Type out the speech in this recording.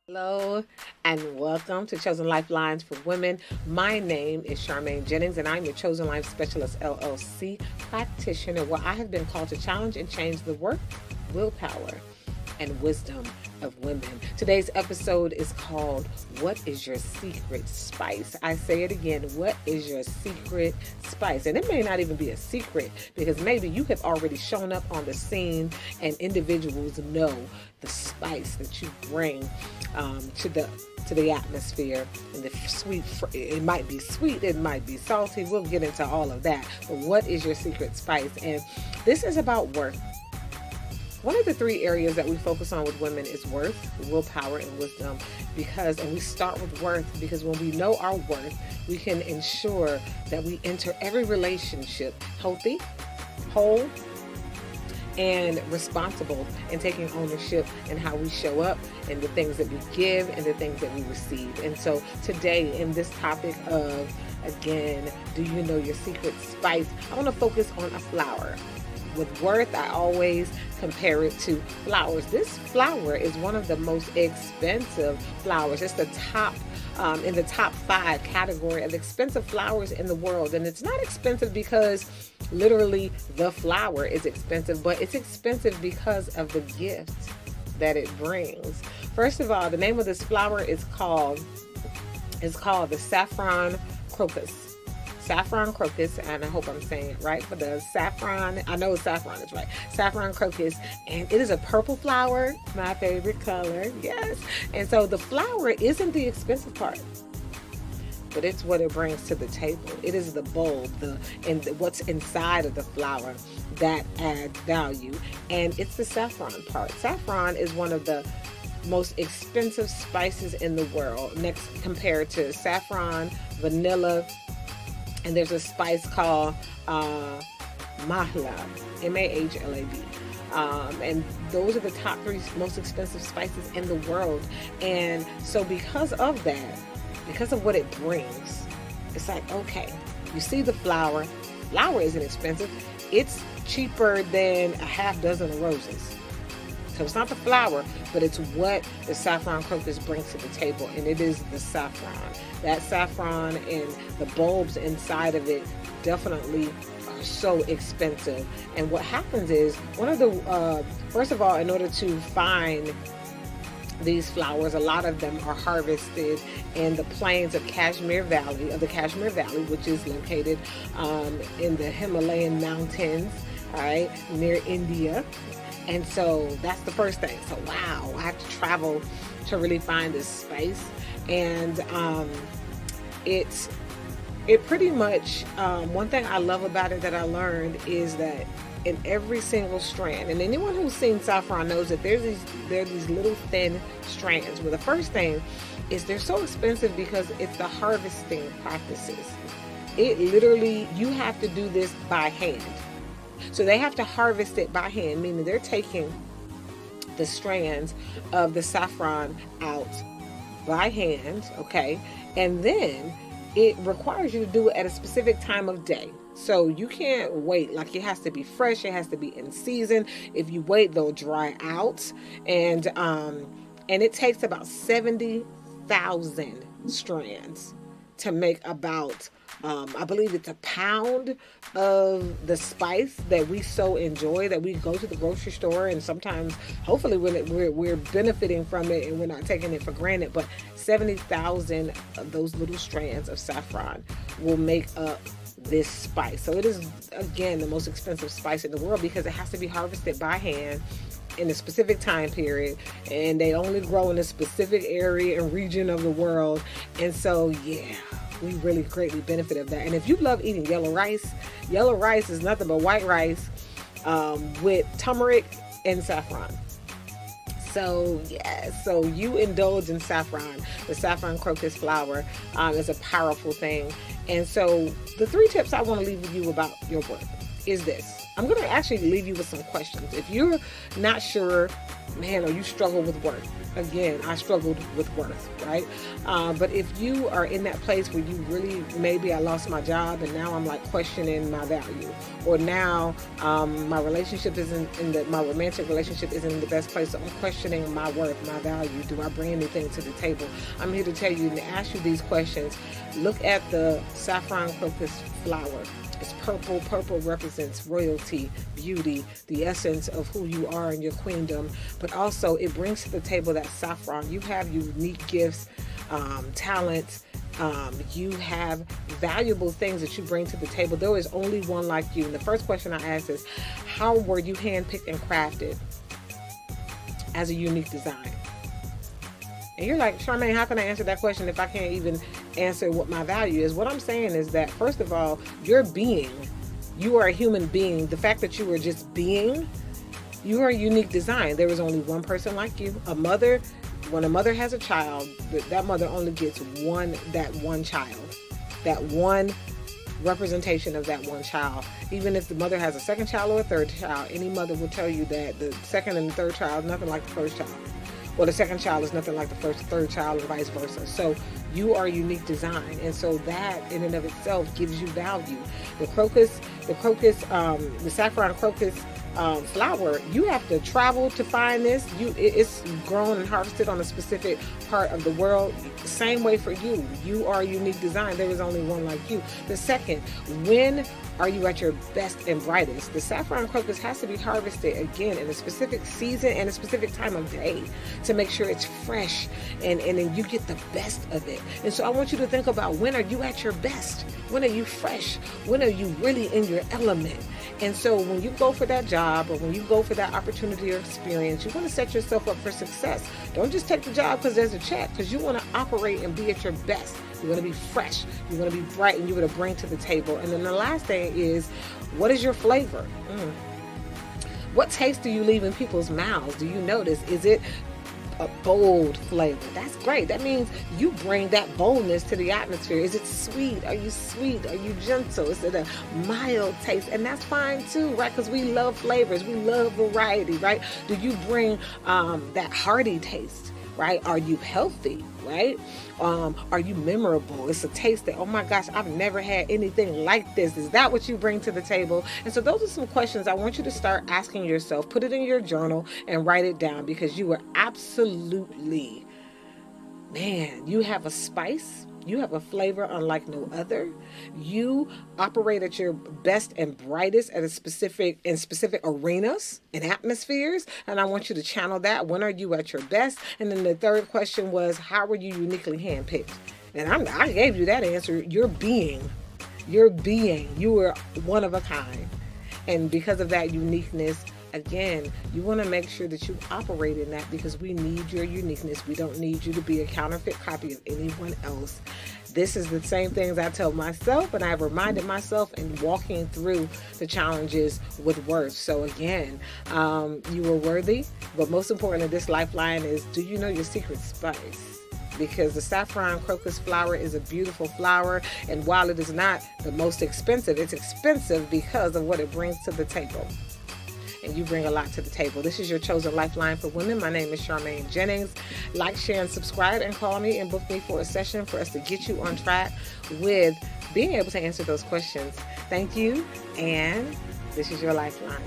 Hello and welcome to Chosen Lifelines for Women. My name is Charmaine Jennings and I'm your Chosen Life Specialist LLC practitioner, where I have been called to challenge and change the work, willpower, and wisdom of women. Today's episode is called, What is Your Secret Spice? I say it again, what is your secret spice? And it may not even be a secret, because maybe you have already shown up on the scene and individuals know the spice that you bring to the atmosphere. And the sweet, it might be sweet, it might be salty, we'll get into all of that. But what is your secret spice? And this is about worth. One of the three areas that we focus on with women is worth, willpower, and wisdom. And we start with worth because when we know our worth, we can ensure that we enter every relationship healthy, whole, and responsible, and taking ownership in how we show up and the things that we give and the things that we receive. And so today, in this topic of, again, do you know your secret spice? I want to focus on a flower. With worth, I always compare it to flowers. This flower is one of the most expensive flowers. It's the top in the top 5 category of expensive flowers in the world. And it's not expensive because literally the flower is expensive, but it's expensive because of the gift that it brings. First of all, the name of this flower is called the saffron crocus. Saffron crocus, and I hope I'm saying it right, for the saffron, I know saffron is right, saffron crocus, and it is a purple flower, my favorite color, yes. And so the flower isn't the expensive part, but it's what it brings to the table. It is the bulb, what's inside of the flower that adds value, and it's the saffron part. Saffron is one of the most expensive spices in the world, next compared to saffron, vanilla, and there's a spice called mahla, M-A-H-L-A-B. And those are the top 3 most expensive spices in the world. And so because of that, because of what it brings, it's like, okay, you see the flower. Flower isn't expensive. It's cheaper than a half dozen of roses. So it's not the flower, but it's what the saffron crocus brings to the table, and it is the saffron. That saffron and the bulbs inside of it definitely are so expensive. And what happens is, first of all, in order to find these flowers, a lot of them are harvested in the plains of the Kashmir Valley, which is located in the Himalayan mountains, all right, near India. And so that's the first thing. So wow, I have to travel to really find this spice. And it pretty much, one thing I love about it that I learned is that in every single strand, and anyone who's seen saffron knows that there are these little thin strands. Well, the first thing is they're so expensive because it's the harvesting practices. It literally, you have to do this by hand. So they have to harvest it by hand, meaning they're taking the strands of the saffron out by hand, okay? And then it requires you to do it at a specific time of day. So you can't wait. Like, it has to be fresh. It has to be in season. If you wait, they'll dry out. And it takes about 70,000 strands to make about, I believe it's a pound of the spice that we so enjoy, that we go to the grocery store, and sometimes, hopefully, we're benefiting from it and we're not taking it for granted. But 70,000 of those little strands of saffron will make up this spice. So it is, again, the most expensive spice in the world because it has to be harvested by hand in a specific time period, and they only grow in a specific area and region of the world. And so, yeah, we really greatly benefit of that. And if you love eating yellow rice is nothing but white rice with turmeric and saffron. So yeah, so you indulge in saffron. The saffron crocus flower is a powerful thing. And so the 3 tips I want to leave with you about your work. is this. I'm going to actually leave you with some questions. If you're not sure, man, or you struggle with worth, again, I struggled with worth, right? But if you are in that place where you really, maybe I lost my job and now I'm like questioning my value, or now my relationship isn't my romantic relationship isn't in the best place, so I'm questioning my worth, my value. Do I bring anything to the table? I'm here to tell you and ask you these questions. Look at the saffron crocus flower. It's purple. Purple represents royalty, beauty, the essence of who you are in your queendom. But also it brings to the table that saffron. You have unique gifts, talents. You have valuable things that you bring to the table. There is only one like you. And the first question I ask is, how were you handpicked and crafted as a unique design? And you're like, Charmaine, how can I answer that question if I can't even answer what my value is? What I'm saying is that, first of all, your being, you are a human being. The fact that you are just being, you are a unique design. There is only one person like you. A mother, when a mother has a child, that mother only gets that one child, that one representation of that one child. Even if the mother has a second child or a third child, any mother will tell you that the second and the third child is nothing like the first child. Well, the second child is nothing like the third child, and vice versa. So you are a unique design, and so that in and of itself gives you value. The saffron crocus flower, you have to travel to find this. It's grown and harvested on a specific part of the world. Same way for you. You are a unique design. There is only one like you. The second, when are you at your best and brightest? The saffron crocus has to be harvested again in a specific season and a specific time of day to make sure it's fresh and then you get the best of it. And so I want you to think about, when are you at your best? When are you fresh? When are you really in your element? And so when you go for that job or when you go for that opportunity or experience, you want to set yourself up for success. Don't just take the job because there's a check, because you want to operate and be at your best. You want to be fresh. You want to be bright, and you want to bring to the table. And then the last thing is, what is your flavor? What taste do you leave in people's mouths? Do you notice? Is it a bold flavor? That's great. That means you bring that boldness to the atmosphere. Is it sweet? Are you sweet? Are you gentle? Is it a mild taste? And that's fine too, right? Because we love flavors. We love variety, right? Do you bring that hearty taste? Right? Are you healthy? Right? Are you memorable? It's a taste that, oh my gosh, I've never had anything like this. Is that what you bring to the table? And so those are some questions I want you to start asking yourself. Put it in your journal and write it down, because you are absolutely, man, you have a spice. You have a flavor unlike no other. You operate at your best and brightest in specific arenas and atmospheres. And I want you to channel that. When are you at your best? And then the third question was, how were you uniquely handpicked? And I gave you that answer. Your being. You were one of a kind. And because of that uniqueness, again, you want to make sure that you operate in that, because we need your uniqueness. We don't need you to be a counterfeit copy of anyone else. This is the same things I tell myself, and I've reminded myself in walking through the challenges with worth. So again, you are worthy, but most important in this lifeline is, do you know your secret spice? Because the saffron crocus flower is a beautiful flower, and while it is not the most expensive, it's expensive because of what it brings to the table. And you bring a lot to the table. This is your chosen lifeline for women. My name is Charmaine Jennings. Like, share, and subscribe, and call me and book me for a session for us to get you on track with being able to answer those questions. Thank you, and this is your lifeline.